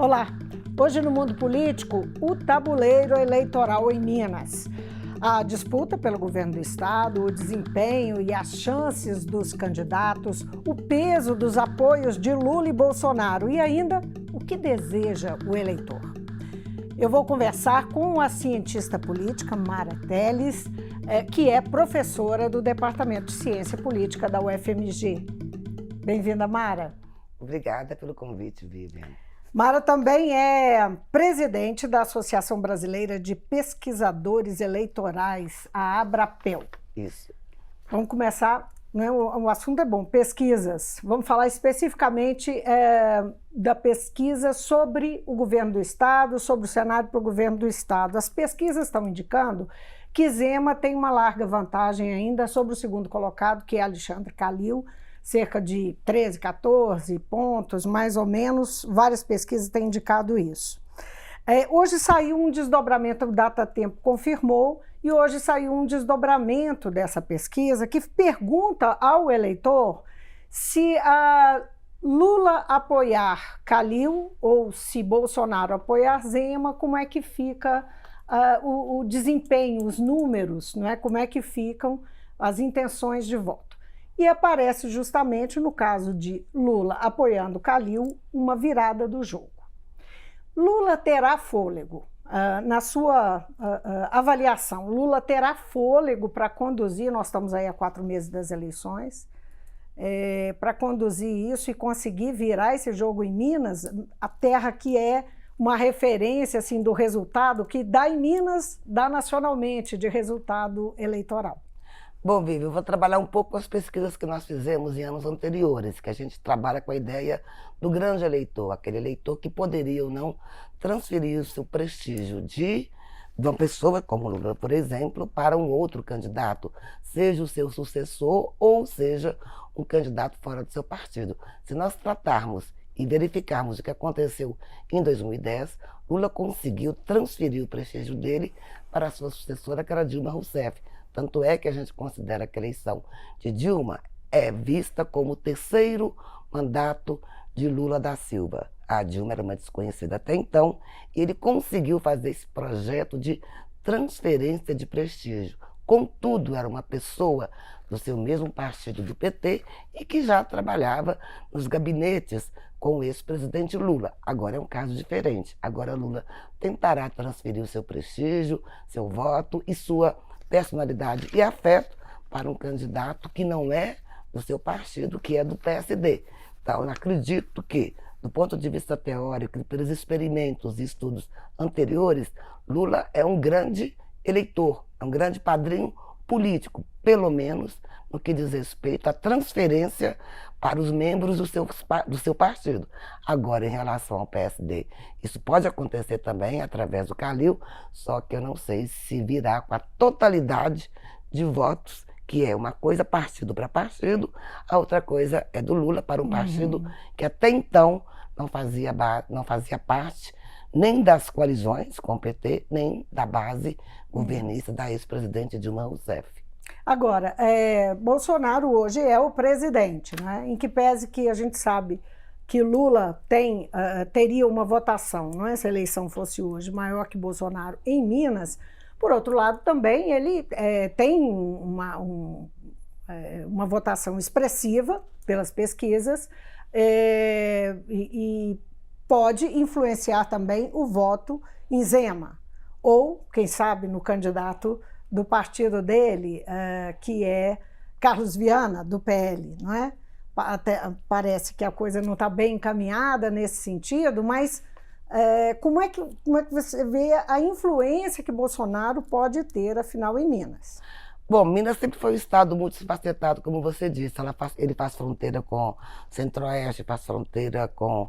Olá! Hoje no mundo político, o tabuleiro eleitoral em Minas. A disputa pelo governo do estado, o desempenho e as chances dos candidatos, o peso dos apoios de Lula e Bolsonaro e ainda o que deseja o eleitor. Eu vou conversar com a cientista política Mara Teles, que é professora do Departamento de Ciência Política da UFMG. Bem-vinda, Mara. Obrigada pelo convite, Vivian. Mara também é presidente da Associação Brasileira de Pesquisadores Eleitorais, a Abrapel. Isso. Vamos começar, né? O assunto é bom, pesquisas. Vamos falar especificamente da pesquisa sobre o governo do estado, sobre o cenário para o governo do estado. As pesquisas estão indicando que Zema tem uma larga vantagem ainda sobre o segundo colocado, que é Alexandre Calil, cerca de 13, 14 pontos, mais ou menos. Várias pesquisas têm indicado isso. Hoje saiu um desdobramento, o Datatempo confirmou, e hoje saiu um desdobramento dessa pesquisa que pergunta ao eleitor se Lula apoiar Calil ou se Bolsonaro apoiar Zema, como é que fica o desempenho, os números, não é? Como é que ficam as intenções de voto. E aparece justamente, no caso de Lula apoiando Calil, uma virada do jogo. Lula terá fôlego. Na sua avaliação, Lula terá fôlego para conduzir, nós estamos aí há 4 meses das eleições, para conduzir isso e conseguir virar esse jogo em Minas, a terra que é uma referência assim, do resultado, que dá em Minas, dá nacionalmente de resultado eleitoral. Bom, Vivi, eu vou trabalhar um pouco com as pesquisas que nós fizemos em anos anteriores, que a gente trabalha com a ideia do grande eleitor, aquele eleitor que poderia ou não transferir o seu prestígio de uma pessoa como Lula, por exemplo, para um outro candidato, seja o seu sucessor ou seja um candidato fora do seu partido. Se nós tratarmos e verificarmos o que aconteceu em 2010, Lula conseguiu transferir o prestígio dele para a sua sucessora, que era Dilma Rousseff. Tanto é que a gente considera que a eleição de Dilma é vista como o 3º mandato de Lula da Silva. A Dilma era uma desconhecida até então, e ele conseguiu fazer esse projeto de transferência de prestígio. Contudo, era uma pessoa do seu mesmo partido, do PT, e que já trabalhava nos gabinetes com o ex-presidente Lula. Agora é um caso diferente. Agora Lula tentará transferir o seu prestígio, seu voto e sua personalidade e afeto para um candidato que não é do seu partido, que é do PSD. Então, eu acredito que, do ponto de vista teórico, pelos experimentos e estudos anteriores, Lula é um grande eleitor, é um grande padrinho político, pelo menos no que diz respeito à transferência para os membros do seu partido. Agora, em relação ao PSD, isso pode acontecer também através do Calil, só que eu não sei se virá com a totalidade de votos, que é uma coisa partido para partido, a outra coisa é do Lula para um partido que até então não fazia parte nem das coalizões com o PT, nem da base governista da ex-presidente Dilma Rousseff. Agora, Bolsonaro hoje é o presidente, né? Em que pese que a gente sabe que Lula teria uma votação, não é? Se a eleição fosse hoje maior que Bolsonaro em Minas, por outro lado também ele tem uma votação expressiva pelas pesquisas e pode influenciar também o voto em Zema, ou, quem sabe, no candidato do partido dele, que é Carlos Viana, do PL, não é? Até parece que a coisa não está bem encaminhada nesse sentido, mas como é que você vê a influência que Bolsonaro pode ter, afinal, em Minas? Bom, Minas sempre foi um estado multifacetado, como você disse. Ele faz fronteira com o Centro-Oeste, faz fronteira com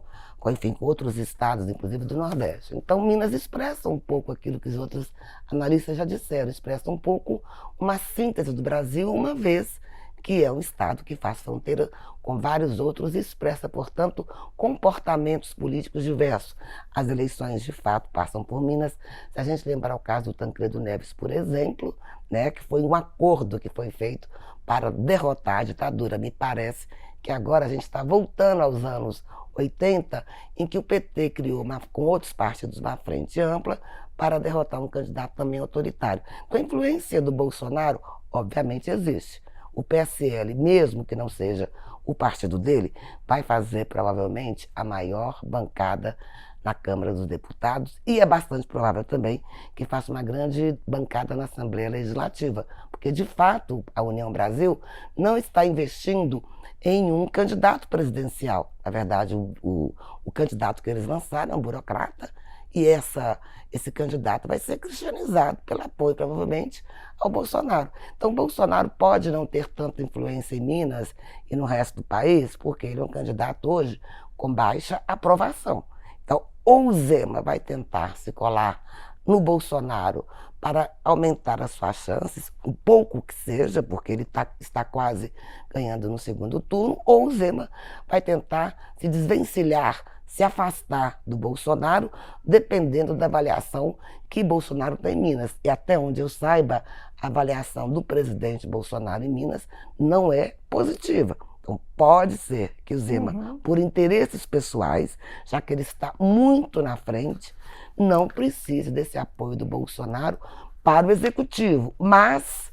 outros estados, inclusive do Nordeste. Então, Minas expressa um pouco aquilo que os outros analistas já disseram, expressa um pouco uma síntese do Brasil, uma vez que é um estado que faz fronteira com vários outros e expressa, portanto, comportamentos políticos diversos. As eleições, de fato, passam por Minas. Se a gente lembrar o caso do Tancredo Neves, por exemplo, né, que foi um acordo que foi feito para derrotar a ditadura. Me parece que agora a gente está voltando aos anos 80, em que o PT criou, com outros partidos, uma frente ampla para derrotar um candidato também autoritário. Então, a influência do Bolsonaro, obviamente, existe. O PSL, mesmo que não seja o partido dele, vai fazer provavelmente a maior bancada na Câmara dos Deputados e é bastante provável também que faça uma grande bancada na Assembleia Legislativa, porque de fato a União Brasil não está investindo em um candidato presidencial. Na verdade, o candidato que eles lançaram é um burocrata e esse candidato vai ser cristianizado pelo apoio, provavelmente, ao Bolsonaro. Então, Bolsonaro pode não ter tanta influência em Minas e no resto do país, porque ele é um candidato hoje com baixa aprovação. Então, ou o Zema vai tentar se colar no Bolsonaro para aumentar as suas chances, um pouco que seja, porque ele está quase ganhando no segundo turno, ou o Zema vai tentar se desvencilhar, se afastar do Bolsonaro, dependendo da avaliação que Bolsonaro tem em Minas. E até onde eu saiba, a avaliação do presidente Bolsonaro em Minas não é positiva. Então, pode ser que o Zema, por interesses pessoais, já que ele está muito na frente, não precise desse apoio do Bolsonaro para o executivo, mas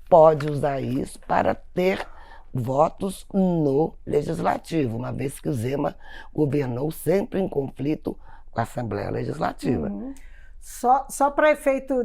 pode usar isso para ter votos no legislativo, uma vez que o Zema governou sempre em conflito com a Assembleia Legislativa. Só para efeito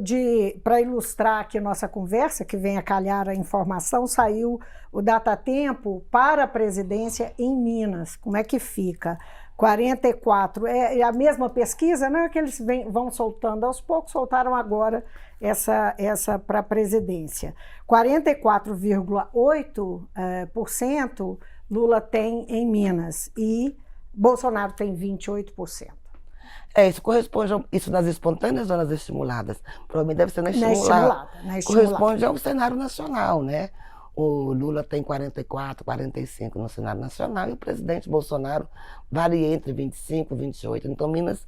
para ilustrar aqui nossa conversa, que vem a calhar a informação, saiu o Datatempo para a presidência em Minas. Como é que fica? 44, é a mesma pesquisa, né, que eles vão soltando aos poucos, soltaram agora essa para a presidência. 44,8% Lula tem em Minas e Bolsonaro tem 28%. Isso corresponde, isso nas espontâneas ou nas estimuladas? Provavelmente deve ser na estimulada. Corresponde ao cenário nacional, né? O Lula tem 44, 45 no cenário nacional e o presidente Bolsonaro varia entre 25 e 28. Então, Minas,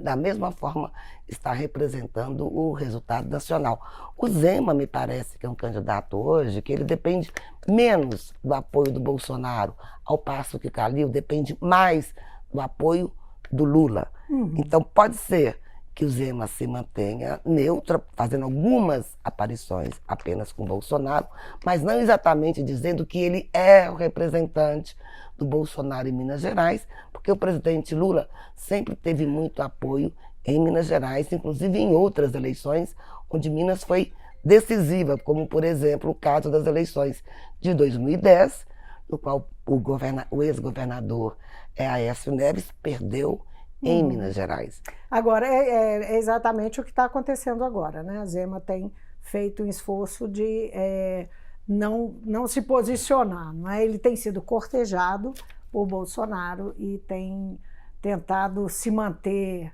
da mesma forma, está representando o resultado nacional. O Zema, me parece que é um candidato hoje que ele depende menos do apoio do Bolsonaro, ao passo que Calil depende mais do apoio do Lula. Então, pode ser que o Zema se mantenha neutra, fazendo algumas aparições apenas com Bolsonaro, mas não exatamente dizendo que ele é o representante do Bolsonaro em Minas Gerais, porque o presidente Lula sempre teve muito apoio em Minas Gerais, inclusive em outras eleições, onde Minas foi decisiva, como, por exemplo, o caso das eleições de 2010, no qual o ex-governador Aécio Neves perdeu em Minas Gerais. Agora, é exatamente o que está acontecendo agora, né? A Zema tem feito um esforço de não se posicionar, não é? Ele tem sido cortejado por Bolsonaro e tem tentado se manter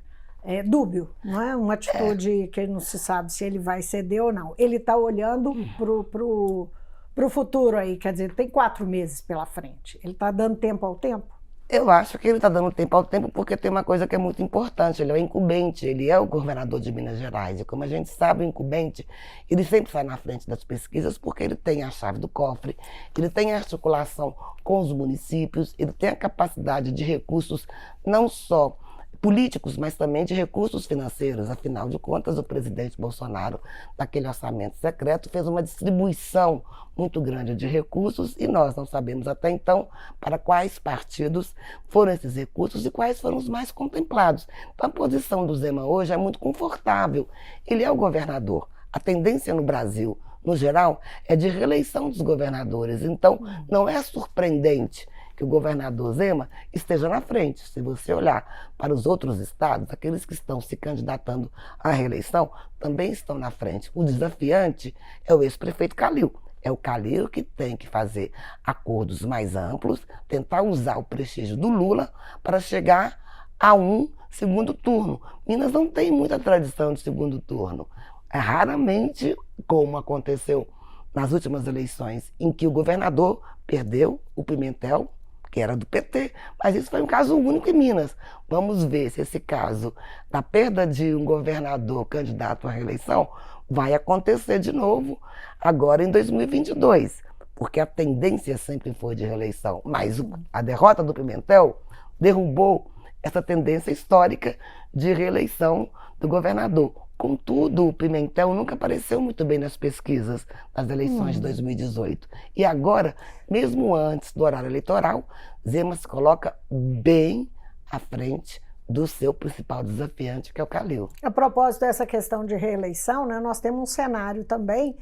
dúbio, não é? Uma atitude que não se sabe se ele vai ceder ou não. Ele está olhando para o futuro aí, quer dizer, tem 4 meses pela frente. Ele está dando tempo ao tempo? Eu acho que ele está dando tempo ao tempo porque tem uma coisa que é muito importante, ele é o incumbente, ele é o governador de Minas Gerais. E como a gente sabe, o incumbente, ele sempre sai na frente das pesquisas porque ele tem a chave do cofre, ele tem a articulação com os municípios, ele tem a capacidade de recursos não só políticos, mas também de recursos financeiros. Afinal de contas, o presidente Bolsonaro, naquele orçamento secreto, fez uma distribuição muito grande de recursos e nós não sabemos até então para quais partidos foram esses recursos e quais foram os mais contemplados. Então, a posição do Zema hoje é muito confortável. Ele é o governador. A tendência no Brasil, no geral, é de reeleição dos governadores. Então, não é surpreendente que o governador Zema esteja na frente. Se você olhar para os outros estados, aqueles que estão se candidatando à reeleição também estão na frente. O desafiante é o ex-prefeito Calil. É o Calil que tem que fazer acordos mais amplos, tentar usar o prestígio do Lula para chegar a um segundo turno. Minas não tem muita tradição de segundo turno. É raramente, como aconteceu nas últimas eleições, em que o governador perdeu, o Pimentel, que era do PT, mas isso foi um caso único em Minas. Vamos ver se esse caso da perda de um governador candidato à reeleição vai acontecer de novo agora em 2022. porque a tendência sempre foi de reeleição, mas a derrota do Pimentel derrubou essa tendência histórica de reeleição do governador. Contudo, o Pimentel nunca apareceu muito bem nas pesquisas das eleições de 2018. E agora, mesmo antes do horário eleitoral, Zema se coloca bem à frente do seu principal desafiante, que é o Calil. A propósito dessa questão de reeleição, né, nós temos um cenário também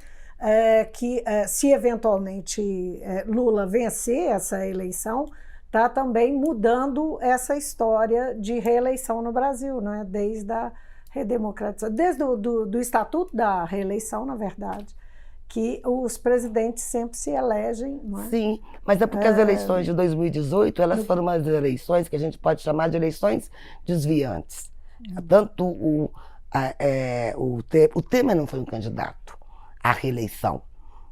que, se eventualmente Lula vencer essa eleição, está também mudando essa história de reeleição no Brasil, né, desde a redemocratização, desde do Estatuto da Reeleição, na verdade, que os presidentes sempre se elegem. Não é? Sim, mas é porque as eleições de 2018, elas foram umas eleições que a gente pode chamar de eleições desviantes. Tanto o Temer não foi um candidato à reeleição.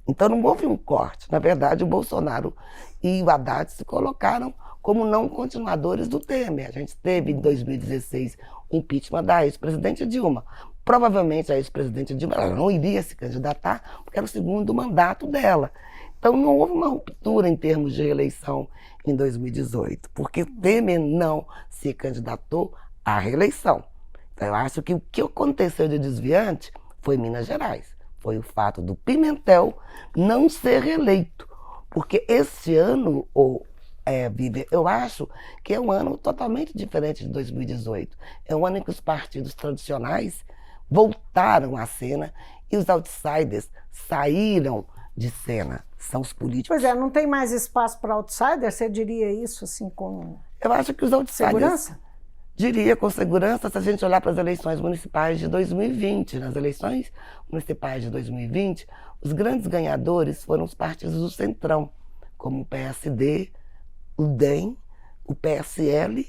Então não houve um corte. Na verdade, o Bolsonaro e o Haddad se colocaram como não continuadores do Temer. A gente teve em 2016 o impeachment da ex-presidente Dilma. Provavelmente a ex-presidente Dilma ela não iria se candidatar porque era o segundo mandato dela. Então não houve uma ruptura em termos de reeleição em 2018, porque Temer não se candidatou à reeleição. Então eu acho que o que aconteceu de desviante foi Minas Gerais. Foi o fato do Pimentel não ser reeleito. Porque esse ano, Vivian, eu acho que é um ano totalmente diferente de 2018. É um ano em que os partidos tradicionais voltaram à cena e os outsiders saíram de cena. São os políticos. Pois é, não tem mais espaço para outsider? Você diria isso assim com Eu acho que os outsiders... segurança? Diria com segurança se a gente olhar para as eleições municipais de 2020. Nas eleições municipais de 2020, os grandes ganhadores foram os partidos do Centrão, como o PSD, o DEM, o PSL,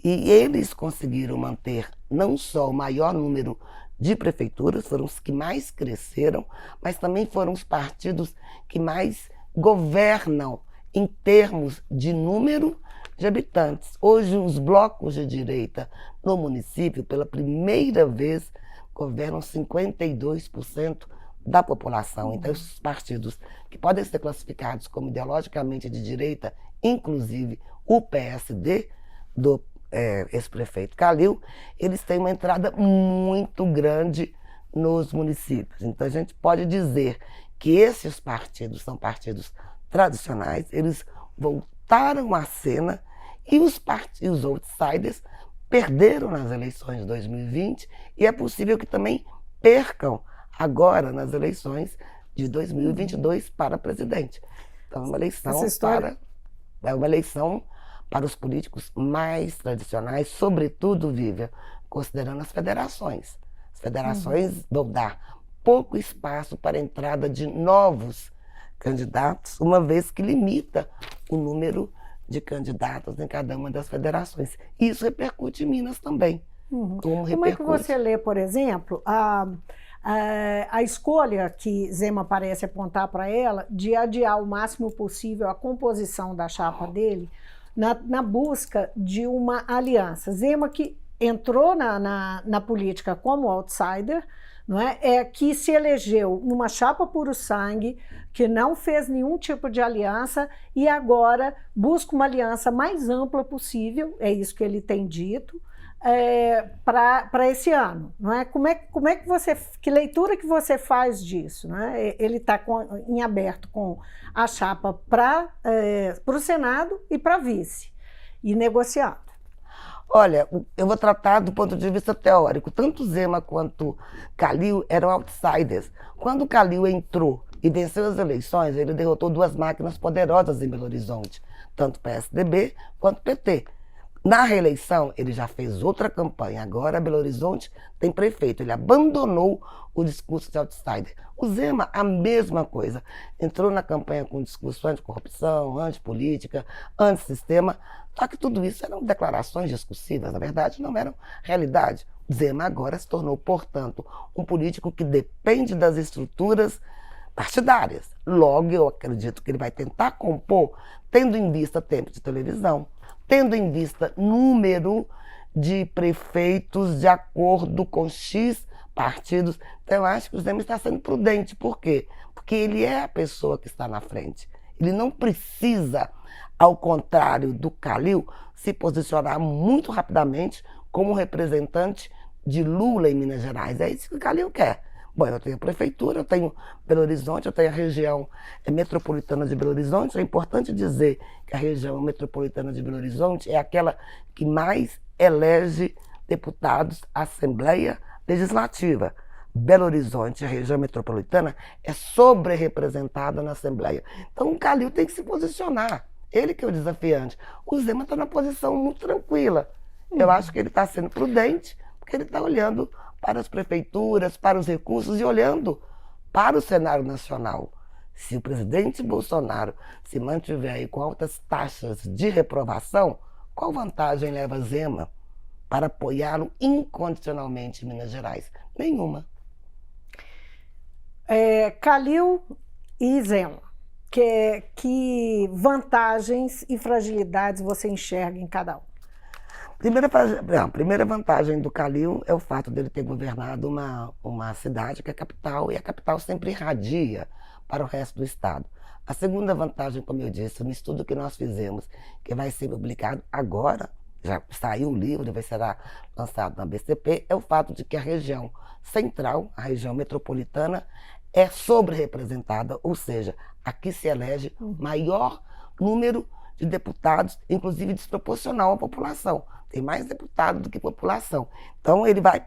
e eles conseguiram manter não só o maior número de prefeituras, foram os que mais cresceram, mas também foram os partidos que mais governam em termos de número de habitantes. Hoje, os blocos de direita no município, pela primeira vez, governam 52% da população. Então, esses partidos que podem ser classificados como ideologicamente de direita, inclusive o PSD, do ex-prefeito Calil, eles têm uma entrada muito grande nos municípios. Então, a gente pode dizer que esses partidos são partidos tradicionais, eles voltaram à cena e os outsiders perderam nas eleições de 2020 e é possível que também percam agora nas eleições de 2022 para presidente. Então é uma eleição para os políticos mais tradicionais, sobretudo, Vivian, considerando as federações. As federações vão dar pouco espaço para a entrada de novos candidatos, uma vez que limita o número de candidatos em cada uma das federações. E isso repercute em Minas também. Como é que você lê, por exemplo, a escolha que Zema parece apontar para ela de adiar o máximo possível a composição da chapa dele na busca de uma aliança? Zema, que entrou na política como outsider, não é? Que se elegeu numa chapa puro sangue, que não fez nenhum tipo de aliança e agora busca uma aliança mais ampla possível, é isso que ele tem dito, para esse ano, não é? Como é que que leitura que você faz disso, não é? Ele está em aberto com a chapa para o Senado e para vice, e negociando. Olha, eu vou tratar do ponto de vista teórico. Tanto Zema quanto Calil eram outsiders. Quando Calil entrou e venceu as eleições, ele derrotou duas máquinas poderosas em Belo Horizonte, tanto PSDB quanto PT. Na reeleição, ele já fez outra campanha. Agora, Belo Horizonte tem prefeito. Ele abandonou o discurso de outsider. O Zema, a mesma coisa. Entrou na campanha com discurso anticorrupção, antipolítica, antissistema. Só que tudo isso eram declarações discursivas. Na verdade, não eram realidade. O Zema agora se tornou, portanto, um político que depende das estruturas partidárias. Logo, eu acredito que ele vai tentar compor, tendo em vista tempo de televisão, tendo em vista número de prefeitos de acordo com X partidos. Então, eu acho que o Zema está sendo prudente. Por quê? Porque ele é a pessoa que está na frente. Ele não precisa, ao contrário do Calil, se posicionar muito rapidamente como representante de Lula em Minas Gerais. É isso que o Calil quer. Bom, eu tenho a prefeitura, eu tenho Belo Horizonte, eu tenho a região metropolitana de Belo Horizonte. É importante dizer que a região metropolitana de Belo Horizonte é aquela que mais elege deputados à Assembleia Legislativa. Belo Horizonte, a região metropolitana, é sobre-representada na Assembleia. Então o Calil tem que se posicionar. Ele que é o desafiante. O Zema está na posição muito tranquila. Eu acho que ele está sendo prudente, porque ele está olhando para as prefeituras, para os recursos e olhando para o cenário nacional. Se o presidente Bolsonaro se mantiver aí com altas taxas de reprovação, qual vantagem leva Zema para apoiá-lo incondicionalmente em Minas Gerais? Nenhuma. Calil e Zema, que vantagens e fragilidades você enxerga em cada um? Primeira vantagem do Calil é o fato dele ter governado uma cidade que é a capital, e a capital sempre irradia para o resto do estado. A segunda vantagem, como eu disse, no estudo que nós fizemos, que vai ser publicado agora, já saiu o livro, vai ser lançado na BCP, é o fato de que a região central, a região metropolitana, é sobre-representada, ou seja, aqui se elege maior número de deputados, inclusive desproporcional à população. Tem mais deputado do que população. Então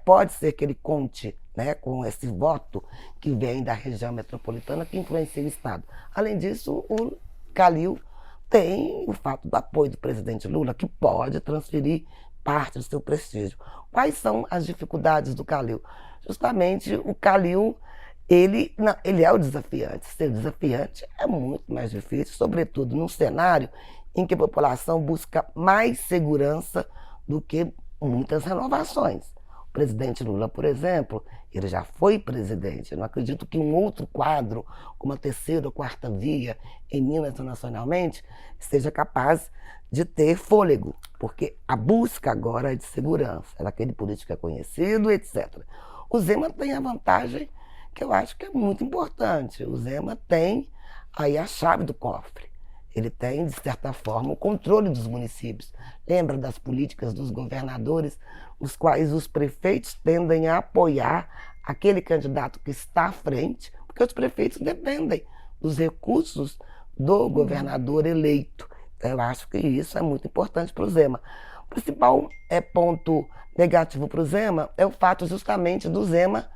pode ser que ele conte, né, com esse voto que vem da região metropolitana que influencia o estado. Além disso, o Calil tem o fato do apoio do presidente Lula, que pode transferir parte do seu prestígio. Quais são as dificuldades do Calil? Justamente o Calil, ele é o desafiante. Ser desafiante é muito mais difícil, sobretudo num cenário em que a população busca mais segurança do que muitas renovações. O presidente Lula, por exemplo, ele já foi presidente. Eu não acredito que um outro quadro, como a terceira ou quarta via em Minas nacionalmente, seja capaz de ter fôlego, porque a busca agora é de segurança, é daquele político que é conhecido, etc. O Zema tem a vantagem que eu acho que é muito importante. O Zema tem aí a chave do cofre. Ele tem, de certa forma, o controle dos municípios. Lembra das políticas dos governadores, os quais os prefeitos tendem a apoiar aquele candidato que está à frente, porque os prefeitos dependem dos recursos do governador eleito. Então, eu acho que isso é muito importante para o Zema. O principal ponto negativo para o Zema é o fato justamente do Zema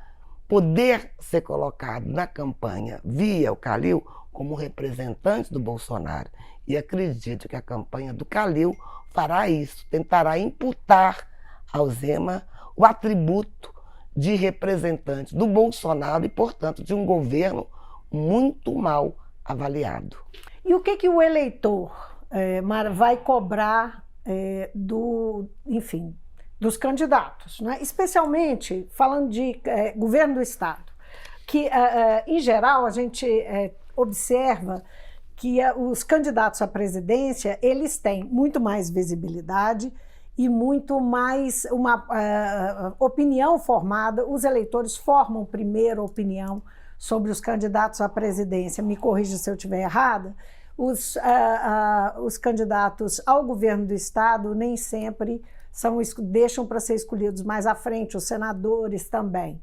poder ser colocado na campanha via o Calil como representante do Bolsonaro. E acredito que a campanha do Calil fará isso, tentará imputar ao Zema o atributo de representante do Bolsonaro e, portanto, de um governo muito mal avaliado. E o que o eleitor, Mara, vai cobrar dos candidatos, né? Especialmente falando de governo do Estado, que, em geral, a gente observa que os candidatos à presidência, eles têm muito mais visibilidade e muito mais uma opinião formada. Os eleitores formam primeiro opinião sobre os candidatos à presidência. Me corrija se eu estiver errada. Os candidatos ao governo do Estado nem sempre deixam para ser escolhidos mais à frente, os senadores também.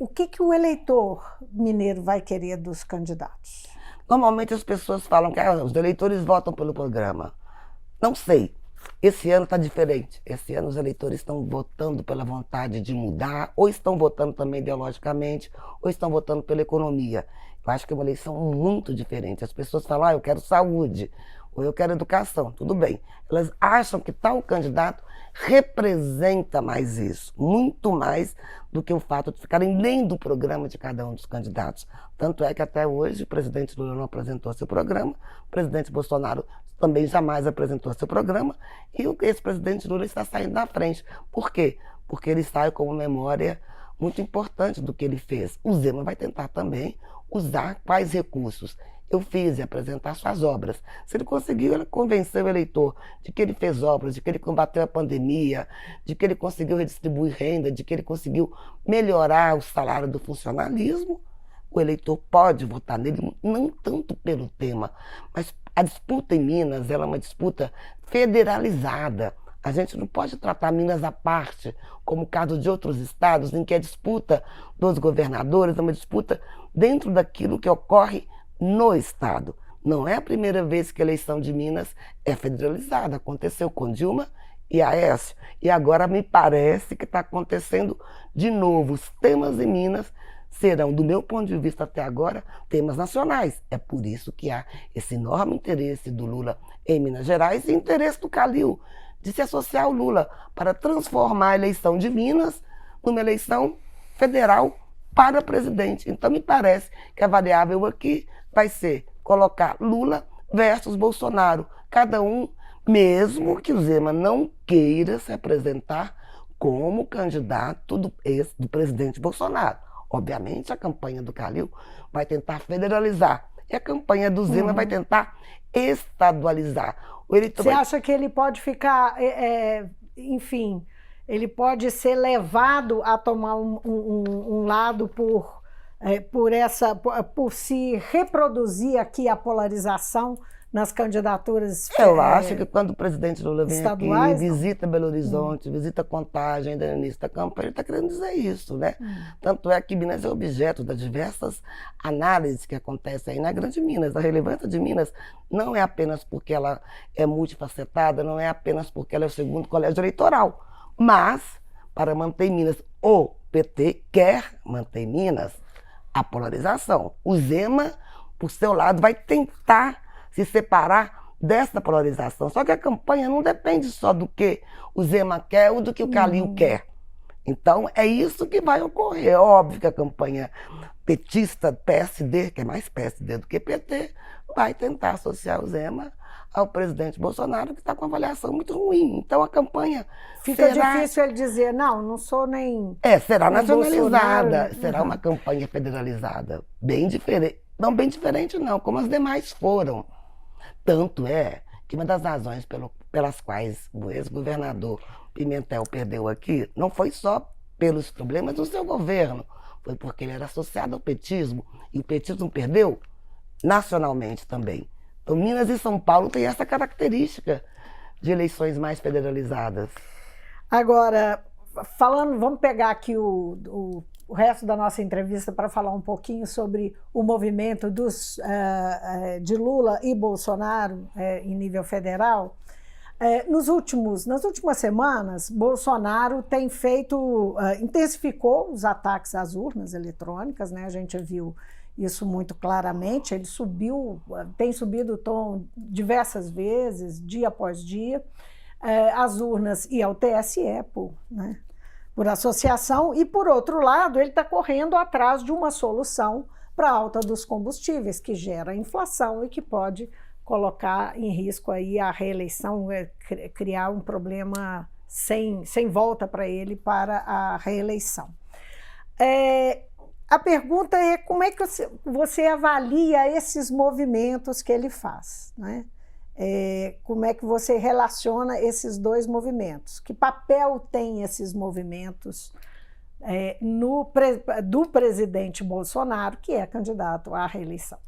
O que o eleitor mineiro vai querer dos candidatos? Normalmente as pessoas falam que os eleitores votam pelo programa. Não sei. Esse ano está diferente. Esse ano os eleitores estão votando pela vontade de mudar, ou estão votando também ideologicamente, ou estão votando pela economia. Eu acho que é uma eleição muito diferente. As pessoas falam, eu quero saúde, ou eu quero educação. Tudo bem. Elas acham que tal candidato representa mais isso, muito mais do que o fato de ficarem lendo o programa de cada um dos candidatos. Tanto é que até hoje o presidente Lula não apresentou seu programa, o presidente Bolsonaro também jamais apresentou seu programa, e o ex-presidente Lula está saindo na frente. Por quê? Porque ele sai com uma memória muito importante do que ele fez. O Zema vai tentar também usar quais recursos. Eu fiz e apresentar suas obras. Se ele conseguiu, ele convenceu o eleitor de que ele fez obras, de que ele combateu a pandemia, de que ele conseguiu redistribuir renda, de que ele conseguiu melhorar o salário do funcionalismo, o eleitor pode votar nele, não tanto pelo tema, mas a disputa em Minas ela é uma disputa federalizada. A gente não pode tratar Minas à parte, como o caso de outros estados, em que a disputa dos governadores é uma disputa dentro daquilo que ocorre no estado. Não é a primeira vez que a eleição de Minas é federalizada. Aconteceu com Dilma e Aécio. E agora me parece que está acontecendo de novo. Os temas em Minas serão, do meu ponto de vista até agora, temas nacionais. É por isso que há esse enorme interesse do Lula em Minas Gerais e interesse do Calil de se associar ao Lula para transformar a eleição de Minas numa eleição federal para presidente. Então, me parece que a variável aqui vai ser colocar Lula versus Bolsonaro. Cada um, mesmo que o Zema não queira se apresentar como candidato do presidente Bolsonaro. Obviamente, a campanha do Calil vai tentar federalizar e a campanha do Zema vai tentar estadualizar. Você acha que ele pode ficar, enfim, ele pode ser levado a tomar um lado por se reproduzir aqui a polarização nas candidaturas Eu acho que quando o presidente Lula vem estaduais, aqui, visita Belo Horizonte, visita Contagem, ainda no início da campanha, ele está querendo dizer isso, né? Tanto é que Minas é objeto das diversas análises que acontecem aí na Grande Minas. A relevância de Minas não é apenas porque ela é multifacetada, não é apenas porque ela é o segundo colégio eleitoral, mas para manter Minas, o PT quer manter Minas a polarização. O Zema, por seu lado, vai tentar se separar dessa polarização. Só que a campanha não depende só do que o Zema quer ou do que o Calil quer. Então, é isso que vai ocorrer. É óbvio que a campanha petista, PSD, que é mais PSD do que PT, vai tentar associar o Zema ao presidente Bolsonaro, que está com uma avaliação muito ruim. Então, a campanha fica difícil ele dizer, não sou nem... será nacionalizada, será uma campanha federalizada, bem diferente. Não bem diferente não, como as demais foram. Tanto é que uma das razões pelas quais o ex-governador Pimentel perdeu aqui não foi só pelos problemas do seu governo, foi porque ele era associado ao petismo, e o petismo perdeu nacionalmente também. Então, Minas e São Paulo têm essa característica de eleições mais federalizadas. Agora, vamos pegar aqui o resto da nossa entrevista para falar um pouquinho sobre o movimento de Lula e Bolsonaro em nível federal. Nas últimas semanas, Bolsonaro tem intensificou os ataques às urnas eletrônicas, né? A gente viu isso muito claramente. Ele tem subido o tom diversas vezes, dia após dia, às urnas e ao TSE, por associação, e, por outro lado, ele está correndo atrás de uma solução para a alta dos combustíveis, que gera inflação e que pode colocar em risco aí a reeleição, criar um problema sem volta para ele para a reeleição. A pergunta é como é que você avalia esses movimentos que ele faz, né? Como é que você relaciona esses dois movimentos? Que papel tem esses movimentos do presidente Bolsonaro, que é candidato à reeleição?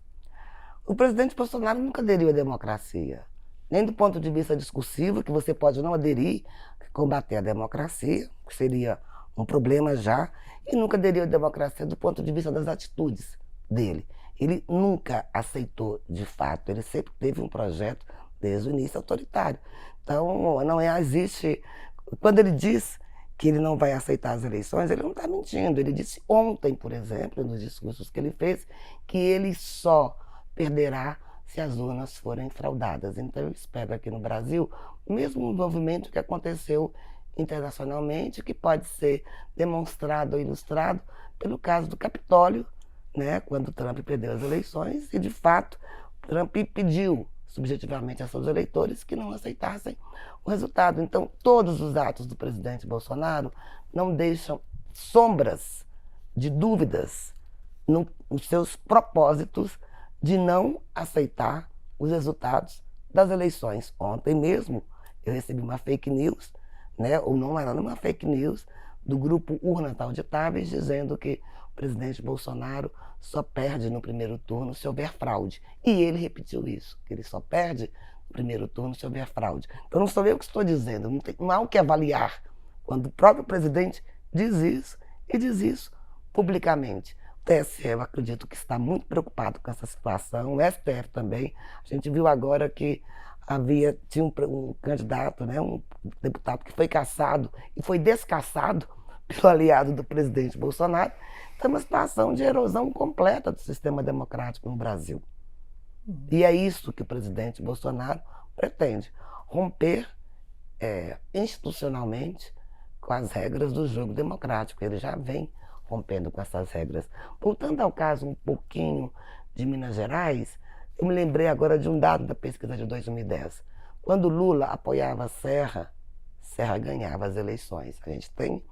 O presidente Bolsonaro nunca aderiu à democracia, nem do ponto de vista discursivo, que você pode não aderir, combater a democracia, que seria um problema já, e nunca aderiu à democracia do ponto de vista das atitudes dele. Ele nunca aceitou, de fato, ele sempre teve um projeto desde o início autoritário. Então, não existe... Quando ele diz que ele não vai aceitar as eleições, ele não está mentindo. Ele disse ontem, por exemplo, nos discursos que ele fez, que ele só perderá se as urnas forem fraudadas. Então, eu espero aqui no Brasil o mesmo movimento que aconteceu internacionalmente, que pode ser demonstrado ou ilustrado pelo caso do Capitólio, né, quando Trump perdeu as eleições, e, de fato, Trump pediu subjetivamente a seus eleitores que não aceitassem o resultado. Então, todos os atos do presidente Bolsonaro não deixam sombras de dúvidas nos seus propósitos de não aceitar os resultados das eleições. Ontem mesmo eu recebi uma fake news, né, ou não era uma fake news, do grupo Urna Auditáveis, dizendo que o presidente Bolsonaro só perde no primeiro turno se houver fraude. E ele repetiu isso, que ele só perde no primeiro turno se houver fraude. Então não sou eu que estou dizendo, não há o que avaliar quando o próprio presidente diz isso e diz isso publicamente. O TSE, eu acredito que está muito preocupado com essa situação, o STF também. A gente viu agora que tinha um candidato, né, um deputado que foi cassado e foi descassado pelo aliado do presidente Bolsonaro. Então, é uma situação de erosão completa do sistema democrático no Brasil. E é isso que o presidente Bolsonaro pretende, romper institucionalmente com as regras do jogo democrático. Ele já vem rompendo com essas regras. Voltando ao caso um pouquinho de Minas Gerais, eu me lembrei agora de um dado da pesquisa de 2010. Quando Lula apoiava Serra, Serra ganhava as eleições. A gente tem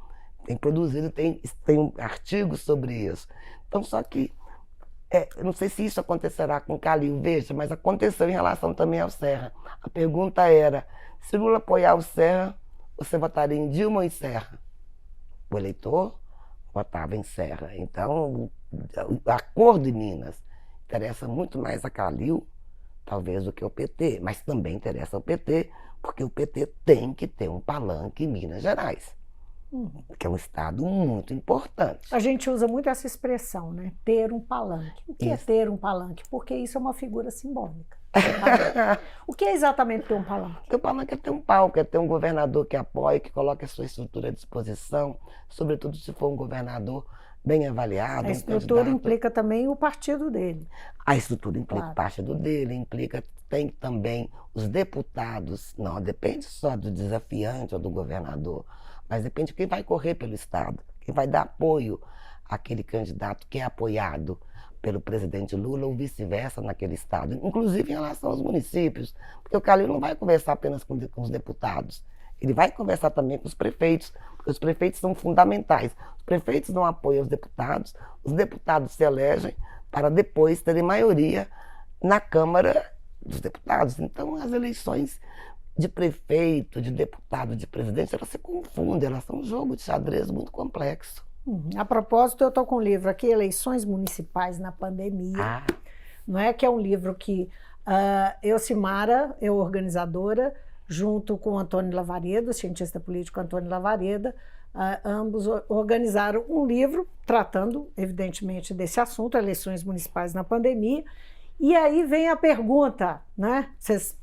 produzido, tem artigos sobre isso. Então, só que, eu não sei se isso acontecerá com Calil, veja, mas aconteceu em relação também ao Serra. A pergunta era, se Lula apoiar o Serra, você votaria em Dilma ou em Serra? O eleitor votava em Serra. Então, a cor de Minas interessa muito mais a Calil, talvez, do que o PT, mas também interessa ao PT, porque o PT tem que ter um palanque em Minas Gerais, que é um estado muito importante. A gente usa muito essa expressão, né? Ter um palanque. O que é ter um palanque? Porque isso é uma figura simbólica. O que é exatamente ter um palanque? Ter um palanque é ter um palco, é ter um governador que apoie, que coloque a sua estrutura à disposição, sobretudo se for um governador bem avaliado. A estrutura implica também o partido dele. A estrutura implica o partido dele, tem também os deputados, não depende só do desafiante ou do governador, mas depende de quem vai correr pelo Estado, quem vai dar apoio àquele candidato que é apoiado pelo presidente Lula ou vice-versa naquele Estado, inclusive em relação aos municípios, porque o Calil não vai conversar apenas com os deputados, ele vai conversar também com os prefeitos, porque os prefeitos são fundamentais. Os prefeitos dão apoio aos deputados, os deputados se elegem para depois terem maioria na Câmara dos Deputados. Então, as eleições de prefeito, de deputado, de presidente, elas se confundem, elas são um jogo de xadrez muito complexo. A propósito, eu estou com um livro aqui, Eleições Municipais na Pandemia, não é? Que é um livro que Elcimara, eu organizadora, junto com Antônio Lavareda, o cientista político Antônio Lavareda, ambos organizaram um livro tratando, evidentemente, desse assunto, eleições municipais na pandemia. E aí vem a pergunta, né? Vocês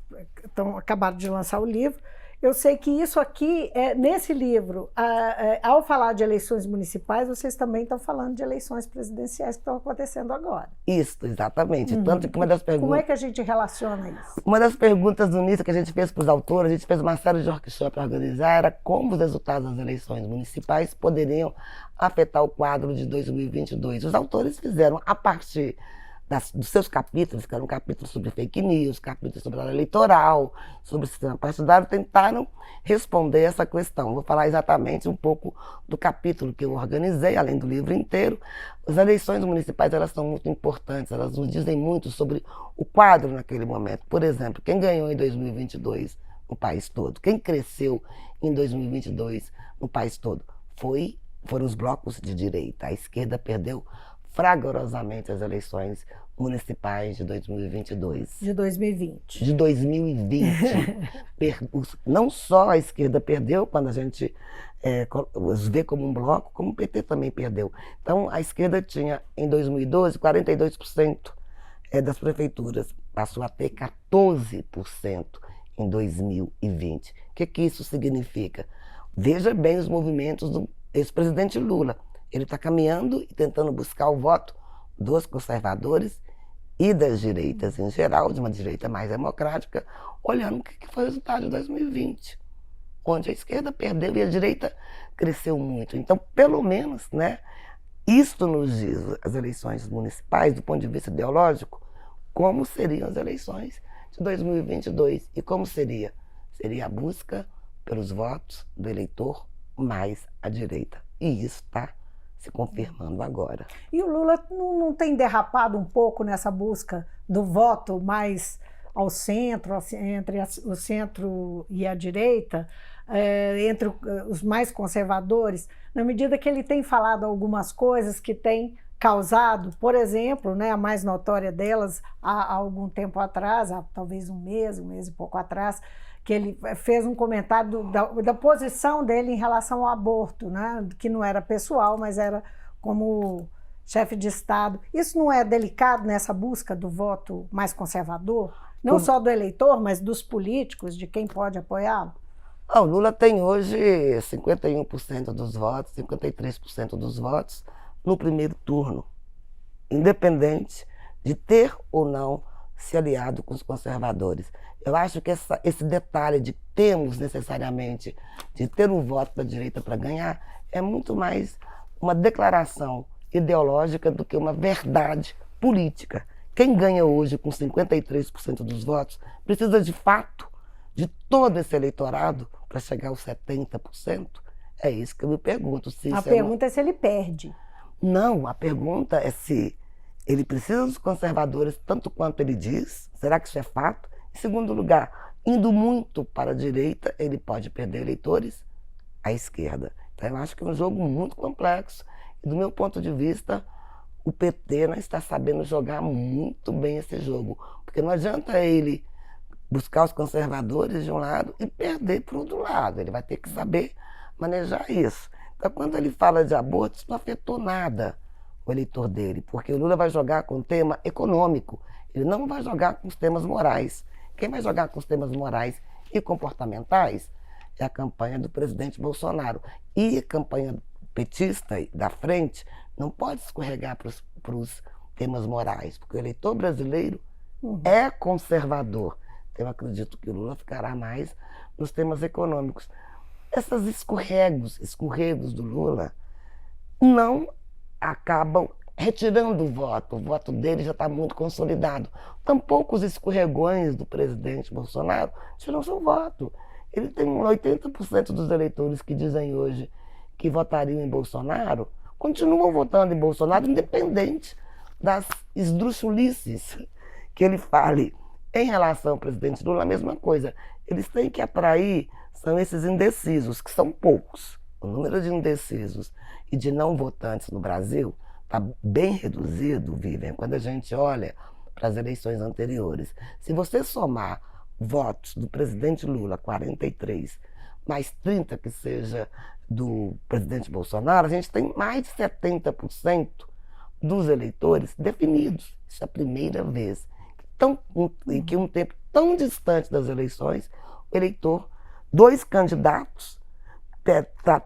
acabaram de lançar o livro. Eu sei que isso aqui, nesse livro, ao falar de eleições municipais, vocês também estão falando de eleições presidenciais que estão acontecendo agora. Isso, exatamente. Tanto que uma das perguntas... Como é que a gente relaciona isso? Uma das perguntas do início que a gente fez para os autores, a gente fez uma série de workshops para organizar, era como os resultados das eleições municipais poderiam afetar o quadro de 2022. Os autores fizeram, a partir dos seus capítulos, que eram capítulos sobre fake news, capítulos sobre a lei eleitoral, sobre o sistema partidário, tentaram responder essa questão. Vou falar exatamente um pouco do capítulo que eu organizei, além do livro inteiro. As eleições municipais, elas são muito importantes, elas nos dizem muito sobre o quadro naquele momento. Por exemplo, quem ganhou em 2022 no país todo, quem cresceu em 2022 no país todo, foram os blocos de direita. A esquerda perdeu fragorosamente as eleições municipais de 2022. De 2020. De 2020. Não só a esquerda perdeu, quando a gente os vê como um bloco, como o PT também perdeu. Então, a esquerda tinha, em 2012, 42% das prefeituras. Passou a ter 14% em 2020. O que isso significa? Veja bem os movimentos do ex-presidente Lula. Ele está caminhando e tentando buscar o voto dos conservadores e das direitas em geral, de uma direita mais democrática, olhando o que foi o resultado de 2020, onde a esquerda perdeu e a direita cresceu muito. Então, pelo menos, né, isto nos diz as eleições municipais, do ponto de vista ideológico, como seriam as eleições de 2022. E como seria? Seria a busca pelos votos do eleitor mais à direita. E isso está se confirmando agora. E o Lula não tem derrapado um pouco nessa busca do voto mais ao centro, entre o centro e a direita, entre os mais conservadores, na medida que ele tem falado algumas coisas que têm causado, por exemplo, né, a mais notória delas, há algum tempo atrás, há talvez um mês e pouco atrás, que ele fez um comentário da posição dele em relação ao aborto, né, que não era pessoal, mas era como chefe de Estado. Isso não é delicado nessa busca do voto mais conservador? Não só do eleitor, mas dos políticos, de quem pode apoiá-lo? O Lula tem hoje 51% dos votos, 53% dos votos no primeiro turno, independente de ter ou não se aliado com os conservadores. Eu acho que esse detalhe de termos necessariamente de ter um voto da direita para ganhar é muito mais uma declaração ideológica do que uma verdade política. Quem ganha hoje com 53% dos votos precisa de fato de todo esse eleitorado para chegar aos 70%? É isso que eu me pergunto. A pergunta é se ele perde. Não, a pergunta é se ele precisa dos conservadores tanto quanto ele diz. Será que isso é fato? Em segundo lugar, indo muito para a direita, ele pode perder eleitores à esquerda. Então eu acho que é um jogo muito complexo. E do meu ponto de vista, o PT não está sabendo jogar muito bem esse jogo. Porque não adianta ele buscar os conservadores de um lado e perder para o outro lado. Ele vai ter que saber manejar isso. Então, quando ele fala de aborto, isso não afetou nada o eleitor dele, porque o Lula vai jogar com o tema econômico, ele não vai jogar com os temas morais. Quem vai jogar com os temas morais e comportamentais é a campanha do presidente Bolsonaro. E a campanha petista da frente não pode escorregar para os temas morais, porque o eleitor brasileiro é conservador. Eu acredito que o Lula ficará mais nos temas econômicos. Esses escorregos do Lula não acabam retirando o voto dele já está muito consolidado. Tampouco os escorregões do presidente Bolsonaro tiram seu voto. Ele tem 80% dos eleitores que dizem hoje que votariam em Bolsonaro, continuam votando em Bolsonaro, independente das esdrúxulices que ele fale. Em relação ao presidente Lula, a mesma coisa. Eles têm que atrair, são esses indecisos, que são poucos. O número de indecisos e de não votantes no Brasil está bem reduzido, Vivian, quando a gente olha para as eleições anteriores. Se você somar votos do presidente Lula, 43, mais 30 que seja do presidente Bolsonaro, a gente tem mais de 70% dos eleitores definidos. Isso é a primeira vez. Em que um tempo tão distante das eleições, o eleitor, dois candidatos,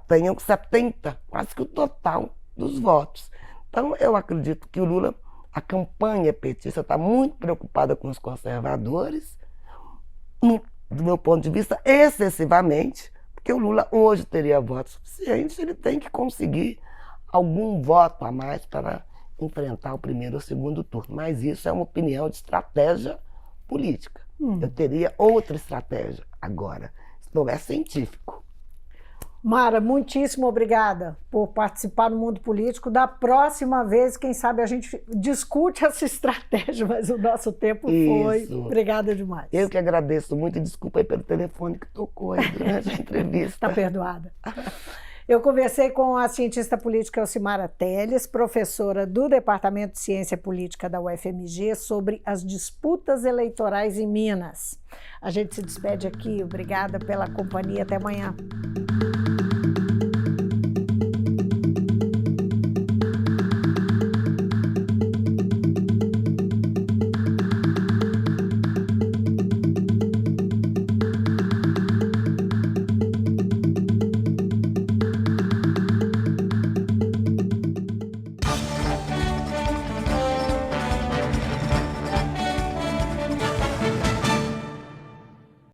tenham 70%, quase que o total dos votos. Então, eu acredito que o Lula, a campanha petista está muito preocupada com os conservadores, do meu ponto de vista, excessivamente, porque o Lula hoje teria voto suficiente, ele tem que conseguir algum voto a mais para enfrentar o primeiro ou segundo turno. Mas isso é uma opinião de estratégia política. Eu teria outra estratégia agora. Isso não é científico. Mara, muitíssimo obrigada por participar do Mundo Político. Da próxima vez, quem sabe a gente discute essa estratégia, mas o nosso tempo foi. Obrigada demais. Eu que agradeço muito e desculpa aí pelo telefone que tocou aí durante a entrevista. Está perdoada. Eu conversei com a cientista política Elcimara Telles, professora do Departamento de Ciência Política da UFMG, sobre as disputas eleitorais em Minas. A gente se despede aqui. Obrigada pela companhia. Até amanhã.